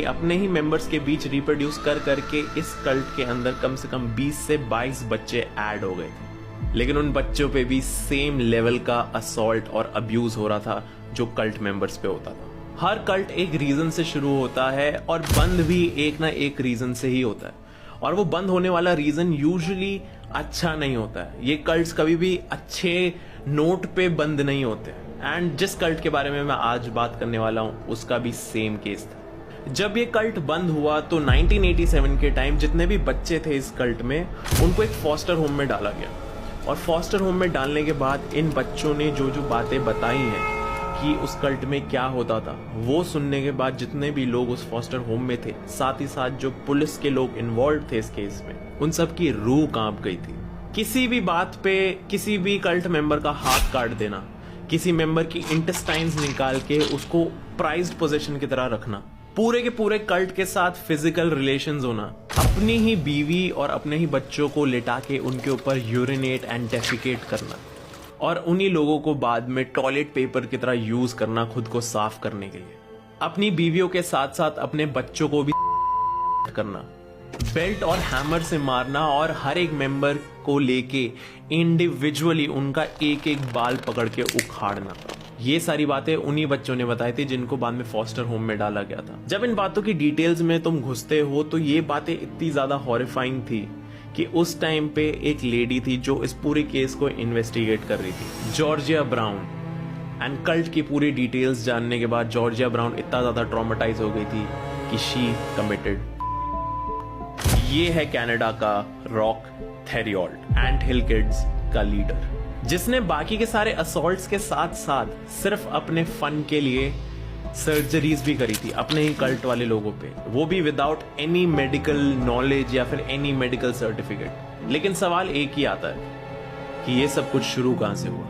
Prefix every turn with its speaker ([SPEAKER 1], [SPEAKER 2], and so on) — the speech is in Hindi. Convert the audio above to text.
[SPEAKER 1] अपने ही मेंबर्स के बीच रिप्रोड्यूस कर करके इस कल्ट के अंदर कम से कम 20 से 22 बच्चे ऐड हो गए थे। लेकिन उन बच्चों पे भी सेम लेवल का असॉल्ट और अब्यूज हो रहा था जो कल्ट मेंबर्स पे होता था। हर कल्ट एक रीजन से शुरू होता है और बंद भी एक ना एक रीजन से ही होता है, और वो बंद होने वाला रीजन यूजुअली अच्छा नहीं होता है। ये कल्ट्स कभी भी अच्छे नोट पे बंद नहीं होते। एंड जिस कल्ट के बारे में मैं आज बात करने वाला हूं उसका भी सेम केस था। जब ये कल्ट बंद हुआ तो 1987 के टाइम जितने भी बच्चे थे इस कल्ट में उनको एक फॉस्टर होम में डाला गया, और फॉस्टर होम में डालने के बाद इन बच्चों ने जो जो बातें बताई हैं कि उस कल्ट में क्या होता था, वो सुनने के बाद जितने भी लोग उस फॉस्टर होम में थे, साथ ही साथ जो पुलिस के लोग इन्वॉल्व थे इस केस में, उन सब की रूह कांप गई थी। किसी भी बात पे किसी भी कल्ट मेंबर का हाथ काट देना, किसी मेंबर की इंटेस्टाइन्स निकाल के उसको प्राइज्ड पोजीशन की तरह रखना, पूरे के पूरे कल्ट के साथ फिजिकल रिलेशंस होना, अपनी ही बीवी और अपने ही बच्चों को लिटा के उनके ऊपर यूरिनेट एंड डेफिकेट करना, और उन्हीं लोगों को बाद में टॉयलेट पेपर की तरह यूज करना खुद को साफ करने के लिए, अपनी बीवियों के साथ साथ अपने बच्चों को भी करना, बेल्ट और हैमर से मारना, और हर एक मेंबर को लेके इंडिविजुअली उनका एक एक बाल पकड़ के उखाड़ना। ये सारी बातें उन्हीं बच्चों ने बताई थी जिनको बाद में फॉस्टर होम में डाला गया था। जब इन बातों की डिटेल्स में तुम घुसते हो तो ये बातें इतनी ज्यादा हॉरिफाइंग थी कि उस टाइम पे एक लेडी थी जो इस पूरे केस को इन्वेस्टिगेट कर रही थी, जॉर्जिया ब्राउन। एंड कल्ट की पूरी डिटेल्स जानने के बाद जॉर्जिया ब्राउन इतना ज्यादा ट्रॉमेटाइज हो गई थी कि शी कमिटेड। ये है कनाडा का रॉक थेरियोल्ड, एंट हिल किड्स का लीडर, जिसने बाकी के सारे असॉल्ट्स के साथ साथ सिर्फ अपने फन के लिए सर्जरीज भी करी थी अपने ही कल्ट वाले लोगों पे, वो भी विदाउट एनी मेडिकल नॉलेज या फिर एनी मेडिकल सर्टिफिकेट। लेकिन सवाल एक ही आता है कि ये सब कुछ शुरू कहां से हुआ।